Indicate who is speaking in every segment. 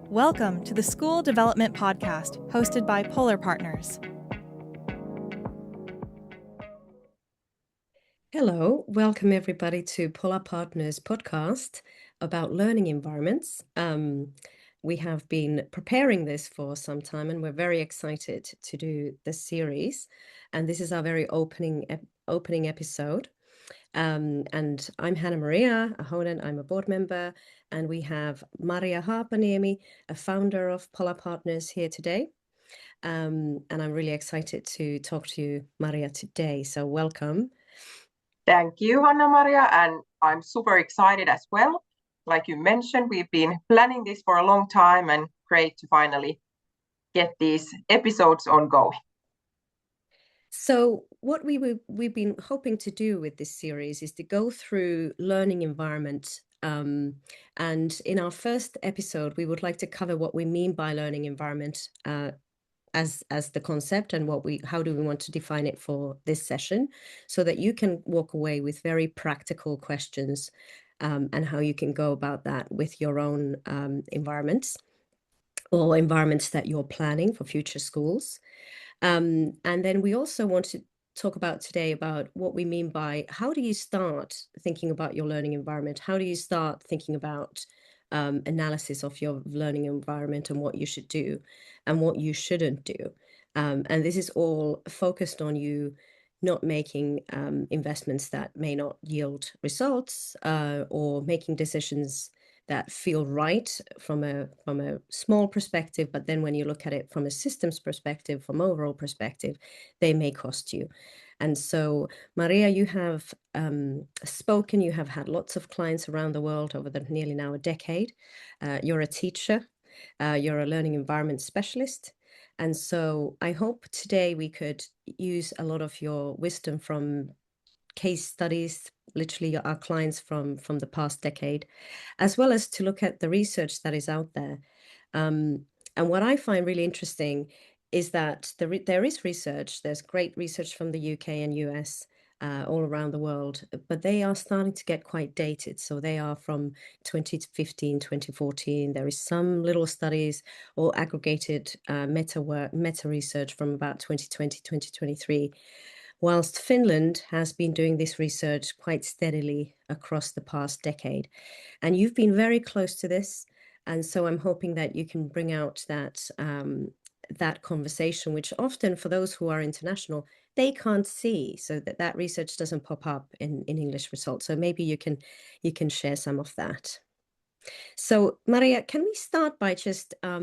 Speaker 1: Welcome to the School Development Podcast, hosted by Polar Partners.
Speaker 2: Hello, welcome everybody to Polar Partners podcast about learning environments. We have been preparing this for some time and we're very excited to do this series. And this is our very opening episode. And I'm Hanna-Maria Ahonen, I'm a board member, and we have Maria Haapaniemi, a founder of Polar Partners here today. And I'm really excited to talk to you, Maria, today. So welcome.
Speaker 3: Thank you, Hanna-Maria, and I'm super excited as well. Like you mentioned, we've been planning this for a long time and great to finally get these episodes ongoing.
Speaker 2: So what we've been hoping to do with this series is to go through learning environment. And in our first episode, we would like to cover what we mean by learning environment as the concept and how do we want to define it for this session, so that you can walk away with very practical questions and how you can go about that with your own environments or environments that you're planning for future schools. And then we also want to talk about today about what we mean by how do you start thinking about your learning environment? How do you start thinking about analysis of your learning environment and what you should do and what you shouldn't do? And this is all focused on you not making investments that may not yield results or making decisions that feel right from a small perspective, but then when you look at it from a systems perspective, from overall perspective, they may cost you. And so, Maria, you have spoken, you have had lots of clients around the world over nearly now a decade. You're a teacher, you're a learning environment specialist. And so I hope today we could use a lot of your wisdom from case studies, literally our clients from the past decade, as well as to look at the research that is out there. And what I find really interesting is that there is research, there's great research from the UK and US, all around the world, but they are starting to get quite dated. So they are from 2015, 2014. There is some little studies or aggregated meta research from about 2020, 2023. Whilst Finland has been doing this research quite steadily across the past decade. And you've been very close to this. And so I'm hoping that you can bring out that conversation, which often for those who are international, they can't see, so that research doesn't pop up in English results. So maybe you can share some of that. So Maria, can we start by just how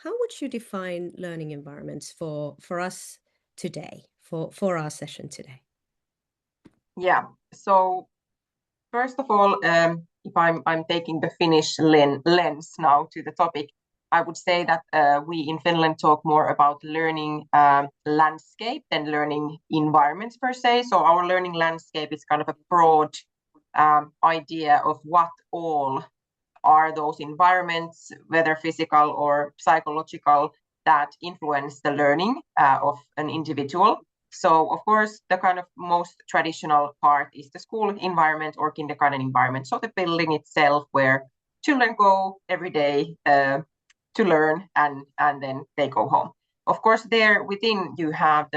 Speaker 2: would you define learning environments for us today, for our session today?
Speaker 3: Yeah, so first of all, if I'm taking the Finnish lens now to the topic, I would say that we in Finland talk more about learning landscape than learning environments per se. So our learning landscape is kind of a broad idea of what all are those environments, whether physical or psychological, that influence the learning of an individual. So, of course, the kind of most traditional part is the school environment or kindergarten environment. So the building itself where children go every day to learn and then they go home. Of course, there within you have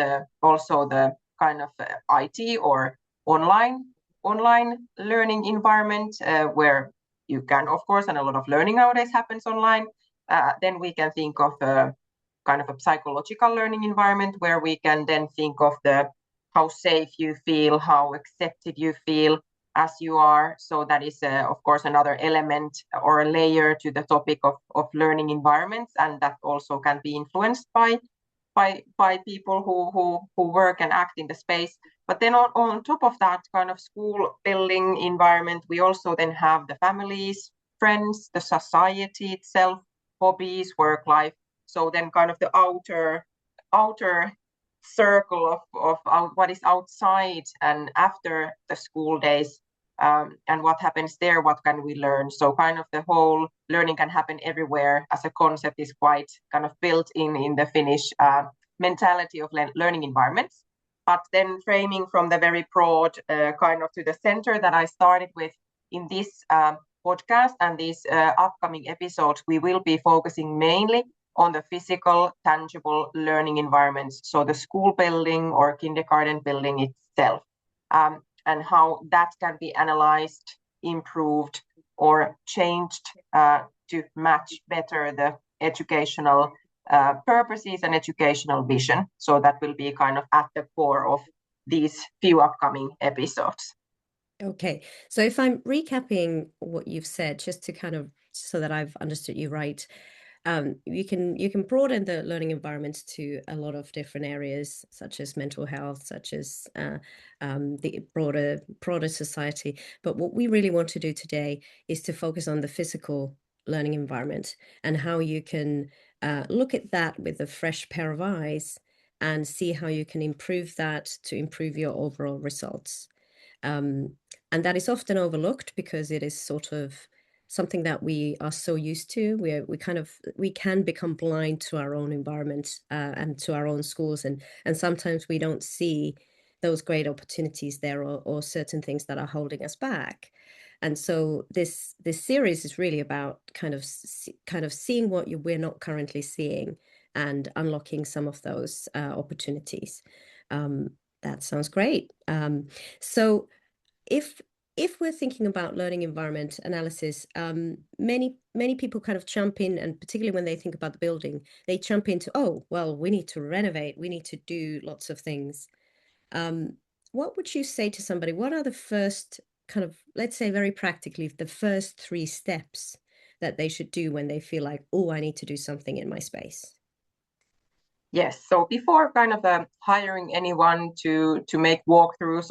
Speaker 3: also the kind of IT or online learning environment where you can, of course, and a lot of learning nowadays happens online. Then we can think of kind of a psychological learning environment where we can then think of how safe you feel, how accepted you feel as you are. So that is, of course, another element or a layer to the topic of learning environments, and that also can be influenced by people who work and act in the space. But then on top of that kind of school building environment, we also then have the families, friends, the society itself, hobbies, work life. So then kind of the outer circle of what is outside and after the school days, and what happens there, what can we learn? So kind of the whole learning can happen everywhere as a concept is quite kind of built in the Finnish mentality of learning environments. But then framing from the very broad kind of to the center that I started with in this podcast and these upcoming episodes, we will be focusing mainly on the physical, tangible learning environments, so the school building or kindergarten building itself, and how that can be analyzed, improved, or changed to match better the educational purposes and educational vision. So that will be kind of at the core of these few upcoming episodes.
Speaker 2: Okay, so if I'm recapping what you've said, just to kind of so that I've understood you right, you can broaden the learning environment to a lot of different areas, such as mental health, such as the broader society. But what we really want to do today is to focus on the physical learning environment and how you can look at that with a fresh pair of eyes and see how you can improve that to improve your overall results. And that is often overlooked because it is sort of something that we are so used to. We can become blind to our own environment and to our own schools, and sometimes we don't see those great opportunities there, or certain things that are holding us back. And so this series is really about kind of seeing what we're not currently seeing and unlocking some of those opportunities. That sounds great. So if we're thinking about learning environment analysis, many people kind of jump in, and particularly when they think about the building, they jump into, oh, well, we need to renovate, we need to do lots of things. What would you say to somebody? What are the first kind of, let's say very practically, the first 3 steps that they should do when they feel like, oh, I need to do something in my space?
Speaker 3: Yes, so before kind of hiring anyone to make walkthroughs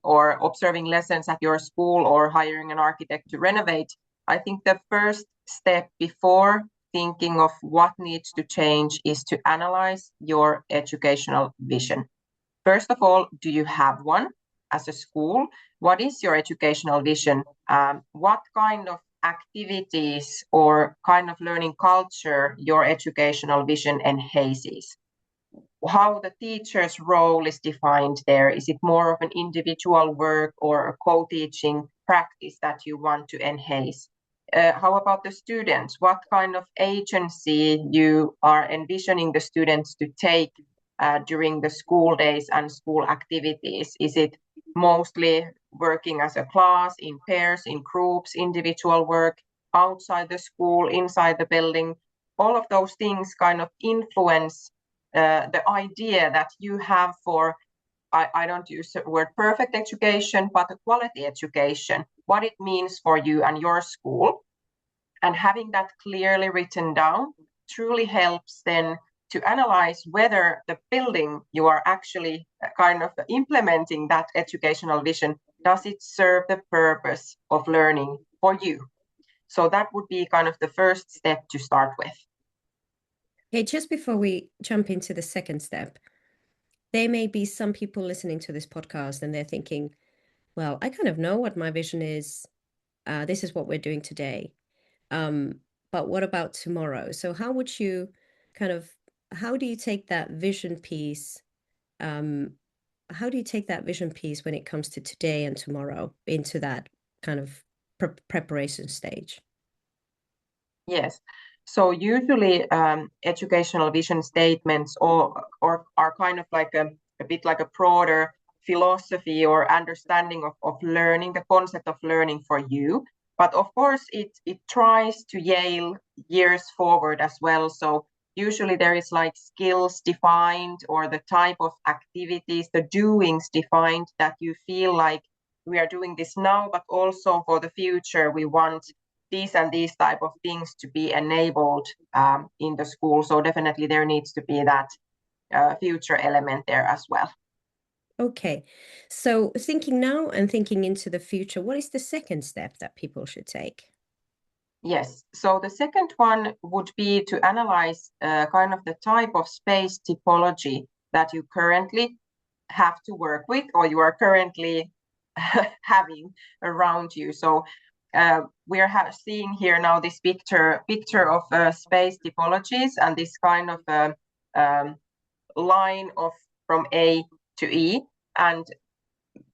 Speaker 3: or observing lessons at your school or hiring an architect to renovate, I think the first step before thinking of what needs to change is to analyze your educational vision. First of all, do you have one as a school? What is your educational vision? What kind of activities or kind of learning culture your educational vision enhances? How the teacher's role is defined there? Is it more of an individual work or a co-teaching practice that you want to enhance? How about the students? What kind of agency you are envisioning the students to take during the school days and school activities? Is it mostly working as a class, in pairs, in groups, individual work, outside the school, inside the building? All of those things kind of influence the idea that you have for, I don't use the word perfect education, but a quality education, what it means for you and your school. And having that clearly written down truly helps then to analyze whether the building you are actually kind of implementing that educational vision, does it serve the purpose of learning for you? So that would be kind of the first step to start with.
Speaker 2: Okay, just before we jump into the second step, there may be some people listening to this podcast and they're thinking, well, I kind of know what my vision is. This is what we're doing today. But what about tomorrow? So how would you how do you take that vision piece? How do you take that vision piece when it comes to today and tomorrow into that kind of preparation stage?
Speaker 3: Yes. So usually educational vision statements or are kind of like a bit like a broader philosophy or understanding of learning, the concept of learning for you. But of course, it tries to yell years forward as well. So usually there is like skills defined or the type of activities, the doings defined that you feel like we are doing this now, but also for the future, we want these and these type of things to be enabled in the school. So definitely there needs to be that future element there as well.
Speaker 2: Okay, so thinking now and thinking into the future, what is the second step that people should take?
Speaker 3: Yes, so the second one would be to analyze kind of the type of space typology that you currently have to work with or you are currently having around you. So we are seeing here now this picture of space typologies and this kind of line of from A to E. And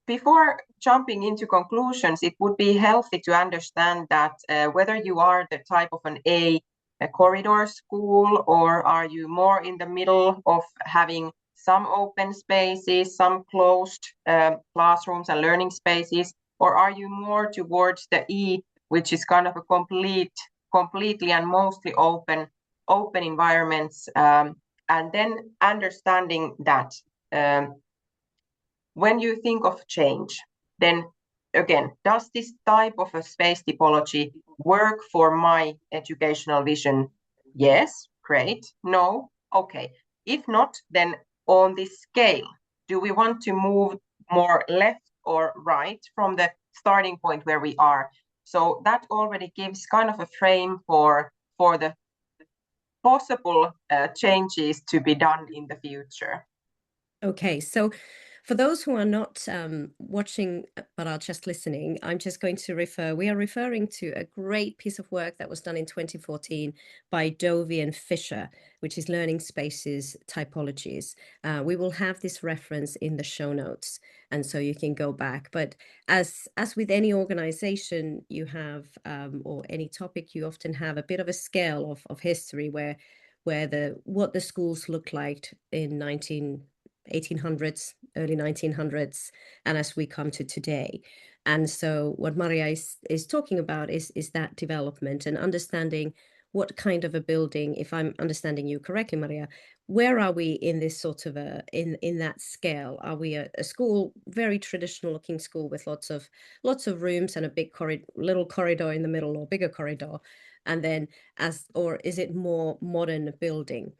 Speaker 3: before jumping into conclusions, it would be healthy to understand that whether you are the type of a corridor school, or are you more in the middle of having some open spaces, some closed classrooms and learning spaces, or are you more towards the E, which is kind of a completely and mostly open environments, and then understanding that when you think of change, then again, does this type of a space typology work for my educational vision? Yes, great. No, okay. If not, then on this scale, do we want to move more left or right from the starting point where we are? So that already gives kind of a frame for the possible changes to be done in the future.
Speaker 2: Okay, so for those who are not watching but are just listening, I'm just going to we are referring to a great piece of work that was done in 2014 by Dovey and Fisher, which is Learning Spaces Typologies. We will have this reference in the show notes, and so you can go back. But as with any organization you have, or any topic, you often have a bit of a scale of history where what the schools looked like in 1800s, early 1900s, and as we come to today. And so what Maria is talking about is that development and understanding what kind of a building, if I'm understanding you correctly, Maria, where are we in this sort of in that scale? Are we a school, very traditional looking school with lots of rooms and a big little corridor in the middle, or bigger corridor, and then or is it more modern building?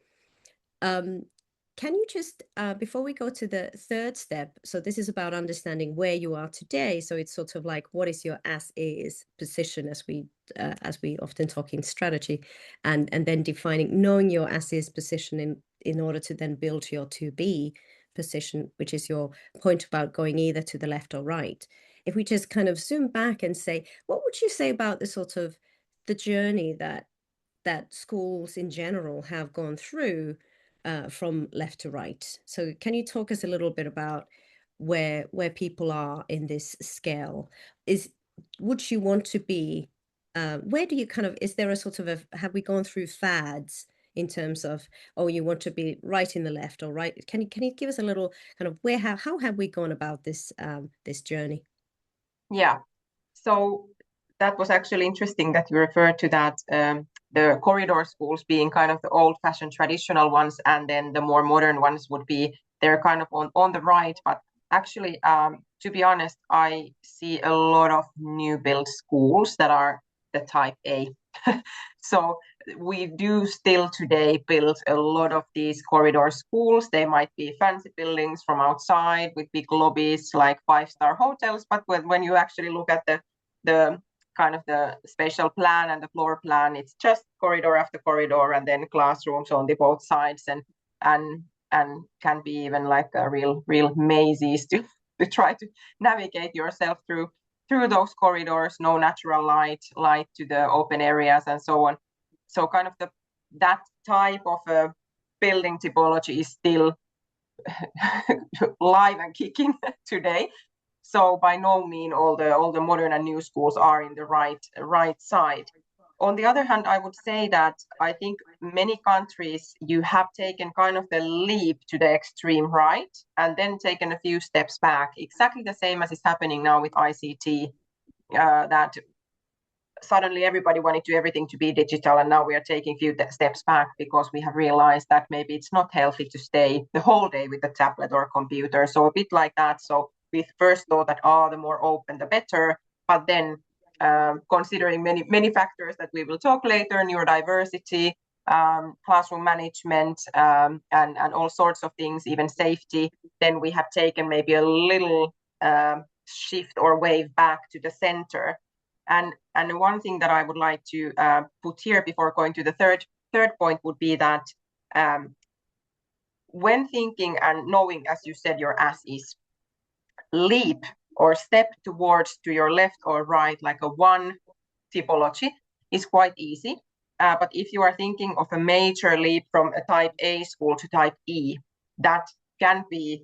Speaker 2: Can you just, before we go to the third step, so this is about understanding where you are today. So it's sort of like, what is your as is position, as we often talk in strategy, and then defining, knowing your as is position in order to then build your to be position, which is your point about going either to the left or right. If we just kind of zoom back and say, what would you say about the sort of the journey that schools in general have gone through, from left to right? So can you talk us a little bit about where people are in this scale? Would you want to be, where do you kind of, is there a sort of have we gone through fads in terms of, oh, you want to be right in the left or right? Can you give us a little kind of how have we gone about this journey?
Speaker 3: Yeah, so that was actually interesting that you referred to that, the corridor schools being kind of the old-fashioned traditional ones, and then the more modern ones would be, they're kind of on the right. But actually, to be honest, I see a lot of new build schools that are the type A. So we do still today build a lot of these corridor schools. They might be fancy buildings from outside with big lobbies like 5-star hotels, but when you actually look at the kind of the spatial plan and the floor plan, it's just corridor after corridor, and then classrooms on the both sides, and can be even like a real mazes to try to navigate yourself through those corridors. No natural light to the open areas and so on. So kind of that type of a building typology is still live and kicking today. So by no means all the modern and new schools are in the right side. On the other hand, I would say that I think many countries, you have taken kind of the leap to the extreme right and then taken a few steps back, exactly the same as is happening now with ICT, that suddenly everybody wanted everything to be digital, and now we are taking a few steps back because we have realized that maybe it's not healthy to stay the whole day with a tablet or a computer. So a bit like that. So we first thought that the more open the better, but then considering many factors that we will talk later, neurodiversity, classroom management, and all sorts of things, even safety, then we have taken maybe a little shift or wave back to the center. And one thing that I would like to put here before going to the third point would be that when thinking and knowing, as you said, your as is, leap or step towards to your left or right, like a one typology, is quite easy. But if you are thinking of a major leap from a type A school to type E, that can be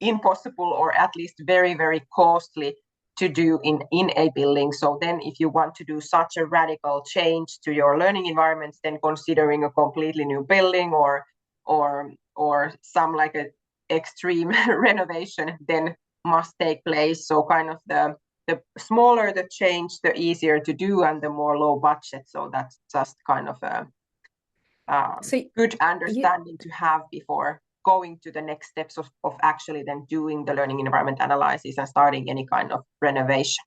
Speaker 3: impossible or at least very, very costly to do in a building. So then if you want to do such a radical change to your learning environments, then considering a completely new building or some like a extreme renovation then must take place. So kind of the smaller the change, the easier to do and the more low budget. So that's just kind of a good understanding to have before going to the next steps of actually then doing the learning environment analysis and starting any kind of renovation.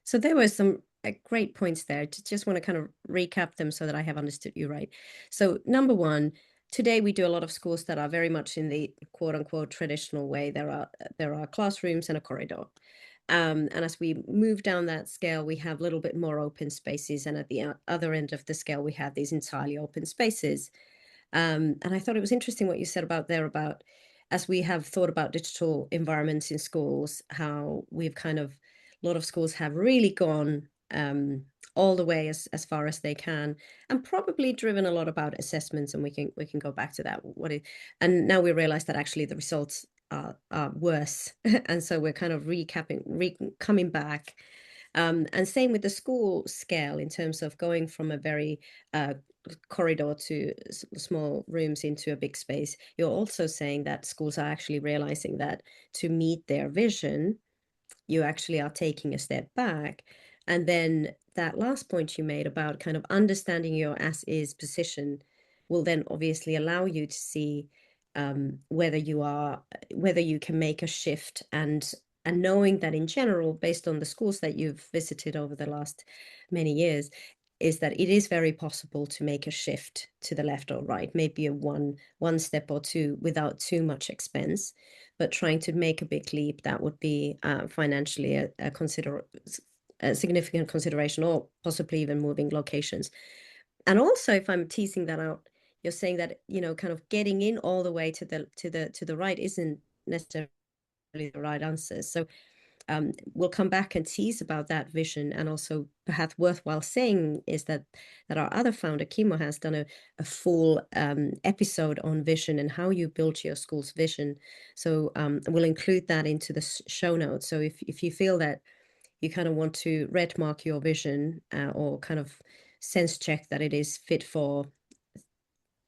Speaker 2: So there were some great points there. Just want to kind of recap them so that I have understood you right. So number one, today we do a lot of schools that are very much in the quote unquote traditional way. There are classrooms and a corridor. And as we move down that scale, we have a little bit more open spaces. And at the other end of the scale, we have these entirely open spaces. And I thought it was interesting what you said about as we have thought about digital environments in schools, how we've kind of, a lot of schools have really gone all the way as far as they can, and probably driven a lot about assessments. And we can go back to that. And now we realize that actually the results are worse. And so we're kind of coming back. And same with the school scale in terms of going from a very corridor to small rooms into a big space. You're also saying that schools are actually realizing that to meet their vision, you actually are taking a step back. And then that last point you made about kind of understanding your as is position will then obviously allow you to see whether you can make a shift, and knowing that in general, based on the schools that you've visited over the last many years, is that it is very possible to make a shift to the left or right, maybe a one step or two without too much expense. But trying to make a big leap, that would be financially a significant consideration, or possibly even moving locations. And also, if I'm teasing that out, you're saying that, kind of getting in all the way to the right isn't necessarily the right answer. So we'll come back and tease about that vision. And also perhaps worthwhile saying is that our other founder, Kimmo, has done a full episode on vision and how you build your school's vision. So we'll include that into the show notes. So if you feel that you kind of want to red mark your vision or kind of sense check that it is fit for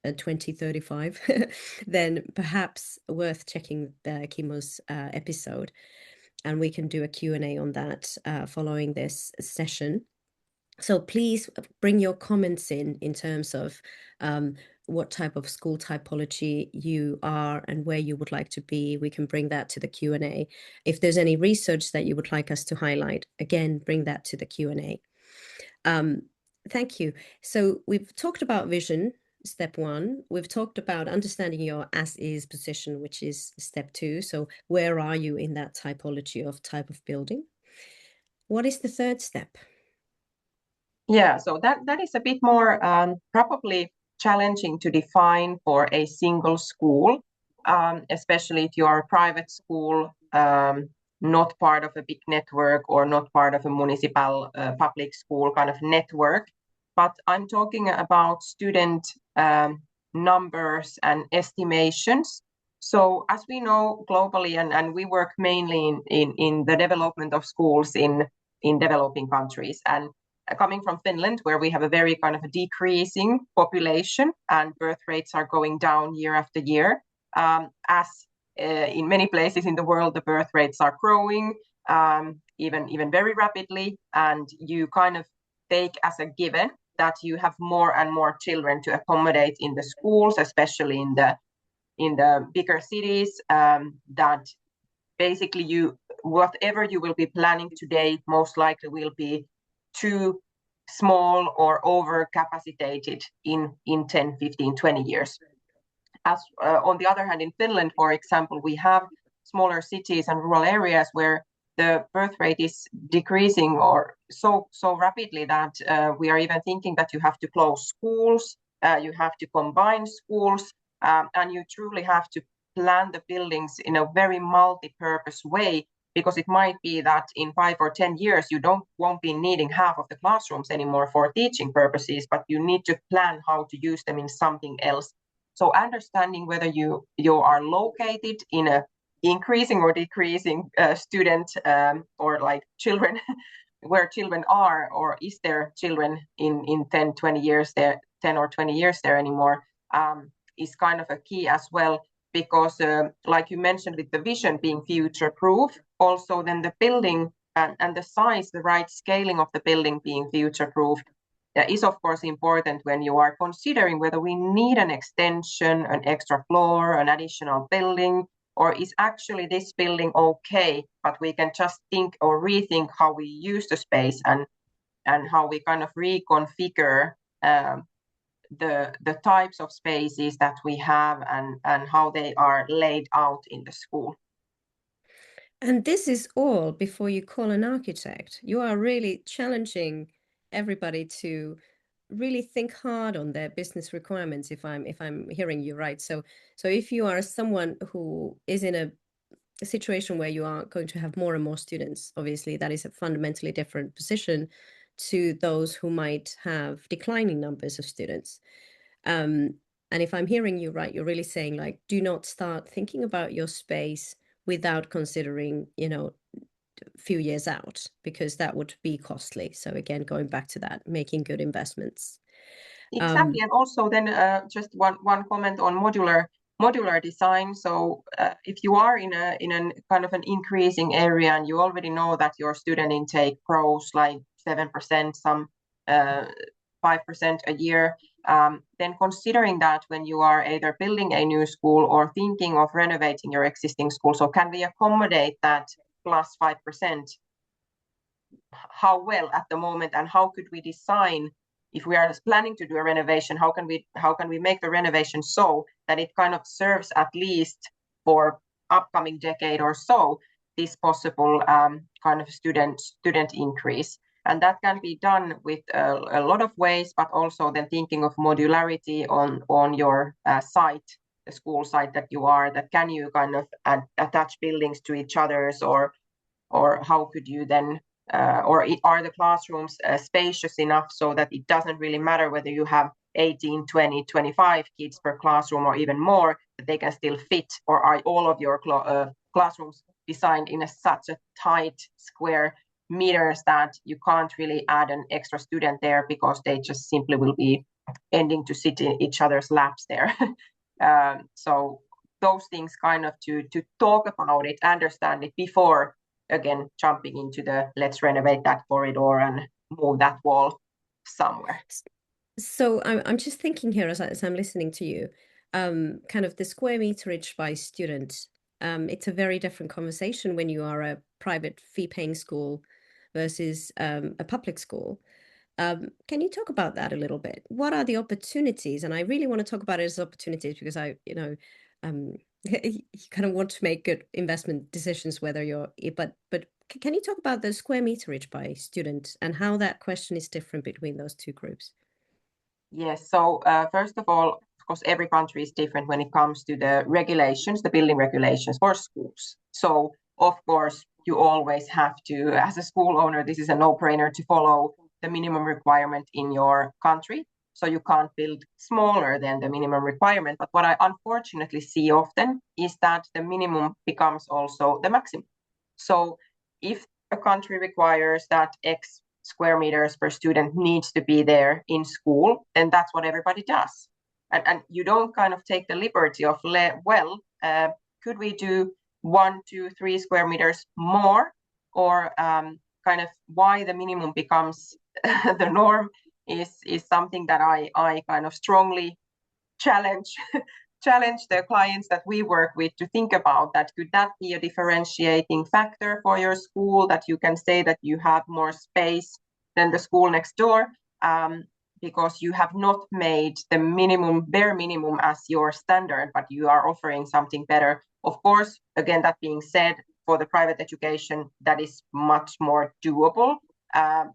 Speaker 2: 2035, then perhaps worth checking Kimmo's episode. And we can do a Q&A on that following this session. So please bring your comments in terms of what type of school typology you are and where you would like to be. We can bring that to the Q&A. If there's any research that you would like us to highlight, again, bring that to the Q&A. Thank you. So we've talked about vision, step one. We've talked about understanding your as is position, which is step two. So where are you in that typology of type of building? What is the third step?
Speaker 3: Yeah, so that is a bit more probably challenging to define for a single school, especially if you are a private school, not part of a big network or not part of a municipal public school kind of network. But I'm talking about student numbers and estimations. So as we know globally, and we work mainly in the development of schools in developing countries, and coming from Finland, where we have a very kind of a decreasing population and birth rates are going down year after year, as in many places in the world, the birth rates are growing, even very rapidly, and you kind of take as a given that you have more and more children to accommodate in the schools, especially in the bigger cities, that basically whatever you will be planning today most likely will be too small or overcapacitated in 10, 15, 20 years. As on the other hand, in Finland, for example, we have smaller cities and rural areas where the birth rate is decreasing or so rapidly that we are even thinking that you have to close schools, you have to combine schools, and you truly have to plan the buildings in a very multi-purpose way, because it might be that in 5 or 10 years you won't be needing half of the classrooms anymore for teaching purposes, but you need to plan how to use them in something else. So understanding whether you are located in a increasing or decreasing student or like children, where children are, or is there children in 10, 20 years there, 10 or 20 years there anymore, is kind of a key as well, because like you mentioned with the vision being future proof, also then the building and the size, the right scaling of the building being future proof is of course important when you are considering whether we need an extension, an extra floor, an additional building, or is actually this building okay, but we can just think or rethink how we use the space and how we kind of reconfigure the types of spaces that we have and how they are laid out in the school.
Speaker 2: And this is all before you call an architect. You are really challenging everybody to really think hard on their business requirements, if I'm hearing you right. So if you are someone who is in a situation where you are going to have more and more students, obviously that is a fundamentally different position to those who might have declining numbers of students. And if I'm hearing you right, you're really saying, like, do not start thinking about your space without considering, a few years out, because that would be costly. So again, going back to that, making good investments.
Speaker 3: Exactly, and also then just one comment on modular design. So if you are in a kind of an increasing area and you already know that your student intake grows like 7%, some 5% a year, then considering that when you are either building a new school or thinking of renovating your existing school, so can we accommodate that plus 5%? How well at the moment, and how could we design, if we are planning to do a renovation, how can we make the renovation so that it kind of serves at least for upcoming decade or so this possible kind of student increase. And that can be done with a lot of ways, but also then thinking of modularity on your site, the school site that you are, that can you kind of attach buildings to each other's, or how could you then or are the classrooms spacious enough so that it doesn't really matter whether you have 18, 20, 25 kids per classroom or even more, that they can still fit, or are all of your classrooms designed in such a tight square meters that you can't really add an extra student there because they just simply will be ending to sit in each other's laps there. So those things kind of to talk about it, understand it before again jumping into the let's renovate that corridor and move that wall somewhere.
Speaker 2: So I'm just thinking here as I'm listening to you, kind of the square meterage by student. It's a very different conversation when you are a private fee-paying school versus a public school. Can you talk about that a little bit? What are the opportunities? And I really want to talk about it as opportunities because you kind of want to make good investment decisions, whether but can you talk about the square meterage by student and how that question is different between those two groups?
Speaker 3: Yes, so first of all, of course, every country is different when it comes to the regulations, the building regulations for schools. So of course, you always have to, as a school owner, this is a no-brainer to follow the minimum requirement in your country. So you can't build smaller than the minimum requirement. But what I unfortunately see often is that the minimum becomes also the maximum. So if a country requires that X square meters per student needs to be there in school, then that's what everybody does. And you don't kind of take the liberty of, could we do 1, 2, 3 square meters more? Or kind of why the minimum becomes the norm is something that I kind of strongly challenge the clients that we work with to think about. That could that be a differentiating factor for your school, that you can say that you have more space than the school next door, because you have not made the bare minimum as your standard, but you are offering something better. Of course, again, that being said, for the private education, that is much more doable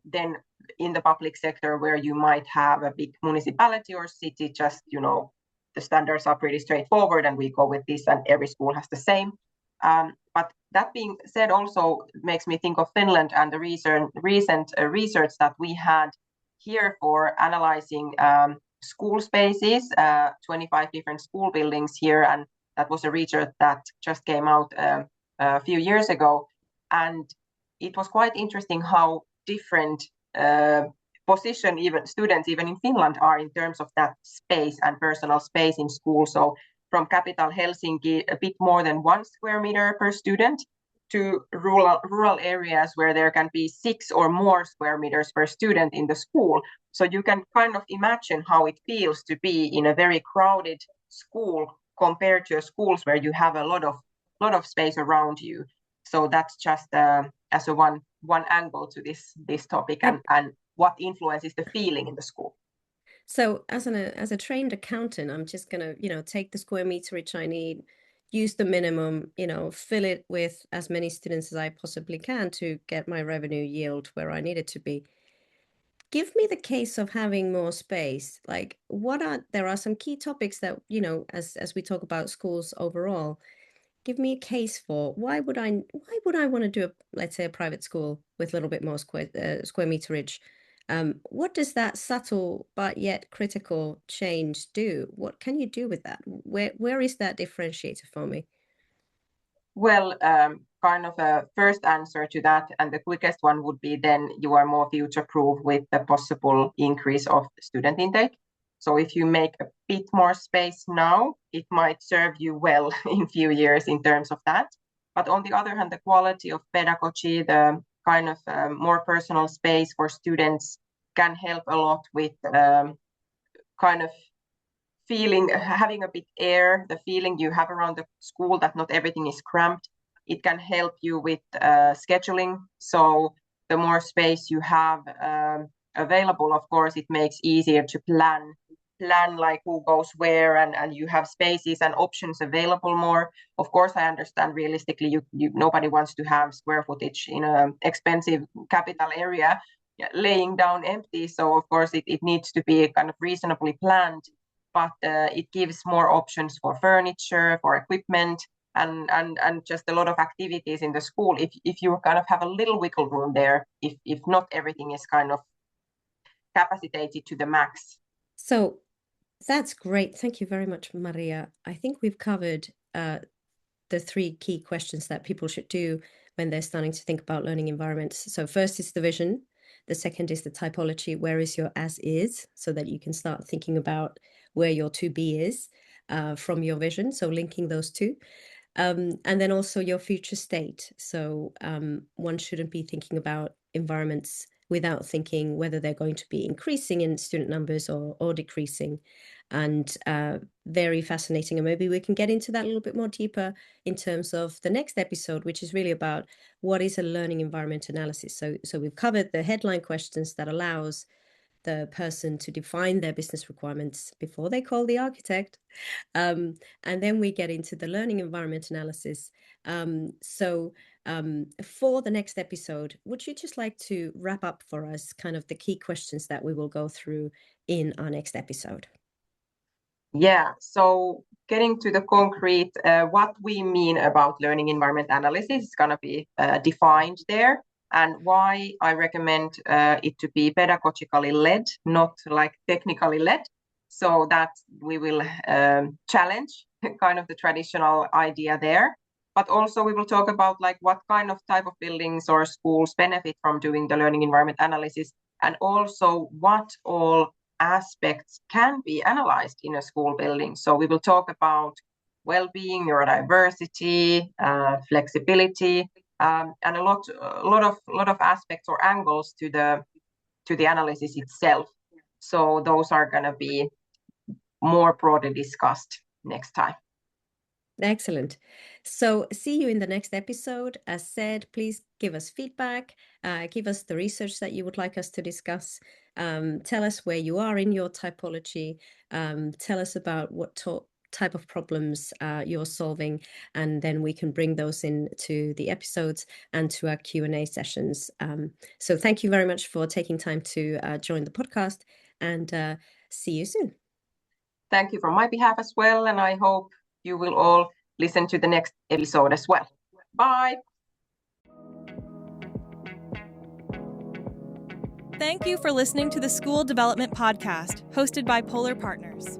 Speaker 3: than in the public sector, where you might have a big municipality or city, just, the standards are pretty straightforward and we go with this and every school has the same. But that being said, also makes me think of Finland and the recent research that we had here for analyzing school spaces, 25 different school buildings here, and That was a research that just came out a few years ago. And it was quite interesting how different position even students, even in Finland, are in terms of that space and personal space in school. So from capital Helsinki, a bit more than 1 square meter per student, to rural areas where there can be 6 or more square meters per student in the school. So you can kind of imagine how it feels to be in a very crowded school compared to schools where you have a lot of space around you. So that's just as a one angle to this topic, and what influences the feeling in the school.
Speaker 2: So as a trained accountant, I'm just gonna, take the square meterage I need, use the minimum, fill it with as many students as I possibly can to get my revenue yield where I need it to be. Give me the case of having more space. Like, there are some key topics that, as we talk about schools overall, give me a case for why would I want to do let's say a private school with a little bit more square meterage. What does that subtle but yet critical change do? What can you do with that? Where is that differentiator for me?
Speaker 3: Well, kind of a first answer to that, and the quickest one would be then you are more future-proof with the possible increase of student intake. So if you make a bit more space now, it might serve you well in few years in terms of that. But on the other hand, the quality of pedagogy, the kind of more personal space for students can help a lot with kind of having a bit air, the feeling you have around the school that not everything is cramped. It can help you with scheduling. So the more space you have available, of course, it makes easier to plan like who goes where, and you have spaces and options available more. Of course, I understand realistically, you nobody wants to have square footage in an expensive capital area laying down empty. So of course, it needs to be kind of reasonably planned, but it gives more options for furniture, for equipment, and just a lot of activities in the school. If you kind of have a little wiggle room there, if not everything is kind of capacitated to the max.
Speaker 2: So that's great. Thank you very much, Maria. I think we've covered the 3 key questions that people should do when they're starting to think about learning environments. So first is the vision. The second is the typology. Where is your as is, so that you can start thinking about where your to be is from your vision. So linking those two. And then also your future state. So one shouldn't be thinking about environments without thinking whether they're going to be increasing in student numbers or decreasing. And very fascinating. And maybe we can get into that a little bit more deeper in terms of the next episode, which is really about what is a learning environment analysis. So we've covered the headline questions that allows the person to define their business requirements before they call the architect. And then we get into the learning environment analysis. For the next episode, would you just like to wrap up for us kind of the key questions that we will go through in our next episode?
Speaker 3: Yeah, so getting to the concrete, what we mean about learning environment analysis is going to be defined there, and why I recommend it to be pedagogically led, not like technically led, so that we will challenge kind of the traditional idea there. But also we will talk about like what kind of type of buildings or schools benefit from doing the learning environment analysis, and also what all aspects can be analyzed in a school building. So we will talk about well-being, neurodiversity, flexibility, and a lot of aspects or angles to the analysis itself. So those are going to be more broadly discussed next time.
Speaker 2: Excellent. So see you in the next episode. As said, please give us feedback, give us the research that you would like us to discuss. Tell us where you are in your typology. Tell us about what type of problems you're solving, and then we can bring those into the episodes and to our Q&A sessions. So thank you very much for taking time to join the podcast, and see you soon.
Speaker 3: Thank you from my behalf as well, and I hope you will all listen to the next episode as well. Bye.
Speaker 1: Thank you for listening to the School Development Podcast, hosted by Polar Partners.